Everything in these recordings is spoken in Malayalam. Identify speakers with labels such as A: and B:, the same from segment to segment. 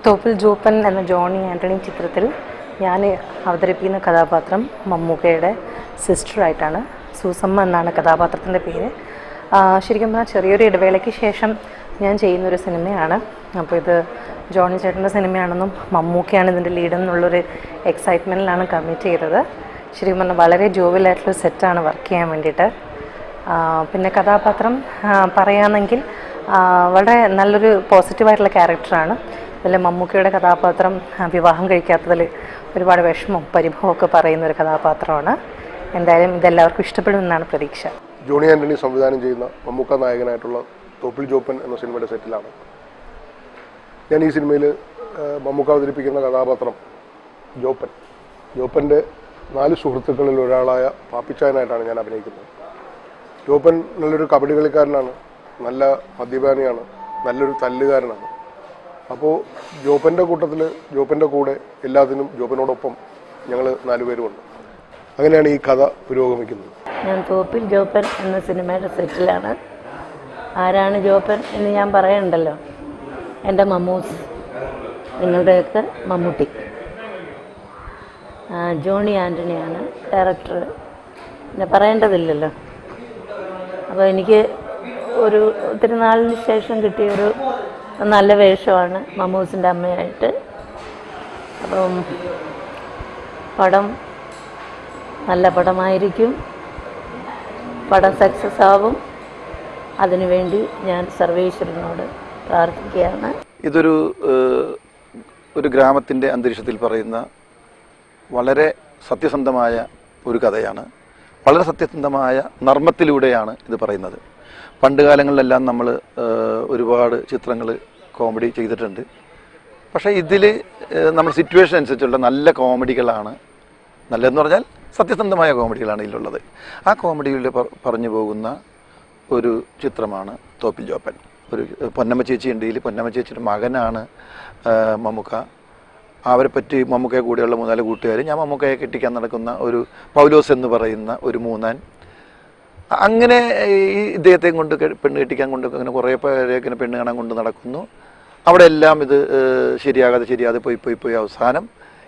A: തോപ്പിൽ ജോപ്പൻ എന്ന ജോണി ആൻ്റണി ചിത്രത്തിൽ ഞാൻ അവതരിപ്പിക്കുന്ന കഥാപാത്രം മമ്മൂക്കയുടെ സിസ്റ്ററായിട്ടാണ്. സൂസമ്മ എന്നാണ് കഥാപാത്രത്തിൻ്റെ പേര്. ശരിക്കും പറഞ്ഞാൽ ചെറിയൊരു ഇടവേളയ്ക്ക് ശേഷം ഞാൻ ചെയ്യുന്നൊരു സിനിമയാണ്. അപ്പോൾ ഇത് ജോണി ചേട്ടൻ്റെ സിനിമയാണെന്നും മമ്മൂക്കയാണ് ഇതിൻ്റെ ലീഡെന്നുള്ളൊരു എക്സൈറ്റ്മെൻറ്റിലാണ് കമ്മിറ്റ് ചെയ്തത്. ശരിക്കും പറഞ്ഞാൽ വളരെ ജോവിലായിട്ടുള്ളൊരു സെറ്റാണ് വർക്ക് ചെയ്യാൻ വേണ്ടിയിട്ട്. പിന്നെ കഥാപാത്രം പറയുകയാണെങ്കിൽ വളരെ നല്ലൊരു പോസിറ്റീവായിട്ടുള്ള ക്യാരക്ടറാണ്. അതിൽ മമ്മൂക്കയുടെ കഥാപാത്രം വിവാഹം കഴിക്കാത്തതിൽ ഒരുപാട് വിഷമവും പരിഭവമൊക്കെ പറയുന്നൊരു കഥാപാത്രമാണ്. എന്തായാലും ഇതെല്ലാവർക്കും ഇഷ്ടപ്പെടുമെന്നാണ് പ്രതീക്ഷ.
B: ജോണി ആൻ്റണി സംവിധാനം ചെയ്യുന്ന മമ്മൂക്ക നായകനായിട്ടുള്ള തോപ്പിൽ ജോപ്പൻ എന്ന സിനിമയുടെ സെറ്റിലാണ് ഞാൻ. ഈ സിനിമയിൽ മമ്മൂക്ക അവതരിപ്പിക്കുന്ന കഥാപാത്രം ജോപ്പൻ്റെ 4 സുഹൃത്തുക്കളിൽ ഒരാളായ പാപ്പിച്ചായനായിട്ടാണ് ഞാൻ അഭിനയിക്കുന്നത്. ജോപ്പൻ നല്ലൊരു കബഡി കളിക്കാരനാണ്, നല്ല മദ്യപാനിയാണ്, നല്ലൊരു തല്ലുകാരനാണ്. അപ്പോൾ ജോപ്പൻ്റെ കൂട്ടത്തിൽ ജോപ്പൻ്റെ കൂടെ എല്ലാത്തിനും ജോപ്പനോടൊപ്പം ഞങ്ങൾ 4 പേരുമുണ്ട്. അങ്ങനെയാണ് ഈ കഥ പുരോഗമിക്കുന്നത്.
C: ഞാൻ തോപ്പിൽ ജോപ്പൻ എന്ന സിനിമയുടെ സെറ്റിലാണ്. ആരാണ് ജോപ്പൻ എന്ന് ഞാൻ പറയണ്ടല്ലോ, എൻ്റെ മമ്മൂസ്, നിങ്ങളുടെയൊക്കെ മമ്മൂട്ടി. ജോണി ആൻ്റണിയാണ് ഡയറക്ടർ, പിന്നെ പറയേണ്ടതില്ലല്ലോ. അപ്പോൾ എനിക്ക് ഒത്തിരി നാളിന് ശേഷം കിട്ടിയൊരു നല്ല വേഷമാണ് മമ്മൂസിൻ്റെ അമ്മയായിട്ട്. അപ്പം പടം നല്ല പടമായിരിക്കും, പടം സക്സസ് ആവും. അതിനുവേണ്ടി ഞാൻ സർവേശ്വരനോട് പ്രാർത്ഥിക്കുകയാണ്.
D: ഇതൊരു ഗ്രാമത്തിൻ്റെ അന്തരീക്ഷത്തിൽ പറയുന്ന വളരെ സത്യസന്ധമായ ഒരു കഥയാണ്. വളരെ സത്യസന്ധമായ നർമ്മത്തിലൂടെയാണ് ഇത് പറയുന്നത്. പണ്ട് കാലങ്ങളിലെല്ലാം നമ്മൾ ഒരുപാട് ചിത്രങ്ങൾ കോമഡി ചെയ്തിട്ടുണ്ട്. പക്ഷേ ഇതിൽ നമ്മൾ സിറ്റുവേഷൻ അനുസരിച്ചുള്ള നല്ല കോമഡികളാണ്, നല്ലതെന്ന് പറഞ്ഞാൽ സത്യസന്ധമായ കോമഡികളാണ് ഇതിലുള്ളത്. ആ കോമഡിയിൽ പറഞ്ഞു പോകുന്ന ഒരു ചിത്രമാണ് തോപ്പിൽ ജോപ്പൻ. ഒരു പൊന്നമ്മ ചേച്ചി ഉണ്ട്. ഇതിൽ പൊന്നമ്മ ചേച്ചിയുടെ മകനാണ് മമ്മൂക്ക. അവരെ പറ്റി മമ്മൂക്കയെ കൂടെയുള്ള 3-4 കൂട്ടുകാർ, ഞാൻ മമ്മൂക്കയെ കെട്ടിക്കാൻ നടക്കുന്ന ഒരു പൗലോസ് എന്ന് പറയുന്ന ഒരു മൂന്നാൻ. അങ്ങനെ ഈ ഇദ്ദേഹത്തെ കൊണ്ട് പെണ്ണ് കെട്ടിക്കാൻ കൊണ്ട് അങ്ങനെ കുറേ പേരെ പെണ്ണ് കാണാൻ കൊണ്ട് നടക്കുന്നു. അവിടെ എല്ലാം ഇത് ശരിയാകാതെ പോയി അവസാനം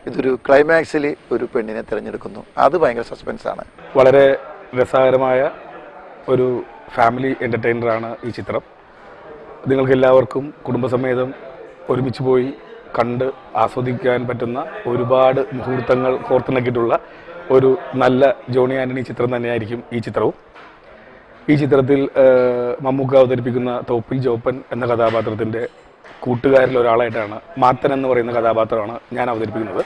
D: ഇതൊരു ക്ലൈമാക്സിൽ ഒരു പെണ്ണിനെ തിരഞ്ഞെടുക്കുന്നു. അത് ഭയങ്കര സസ്പെൻസാണ്.
E: വളരെ രസകരമായ ഒരു ഫാമിലി എൻ്റർടൈനറാണ് ഈ ചിത്രം. നിങ്ങൾക്ക് എല്ലാവർക്കും കുടുംബസമേതം ഒരുമിച്ച് പോയി കണ്ട് ആസ്വദിക്കാൻ പറ്റുന്ന ഒരുപാട് മുഹൂർത്തങ്ങൾ കോർത്തിണക്കിയിട്ടുള്ള ഒരു നല്ല ജോണി ആൻ്റണി ചിത്രം തന്നെയായിരിക്കും ഈ ചിത്രവും. ഈ ചിത്രത്തിൽ മമ്മൂക്ക അവതരിപ്പിക്കുന്ന തോപ്പിൽ ജോപ്പൻ എന്ന കഥാപാത്രത്തിൻ്റെ കൂട്ടുകാരിൽ ഒരാളായിട്ടാണ് മാത്തൻ എന്ന് പറയുന്ന കഥാപാത്രമാണ് ഞാൻ അവതരിപ്പിക്കുന്നത്.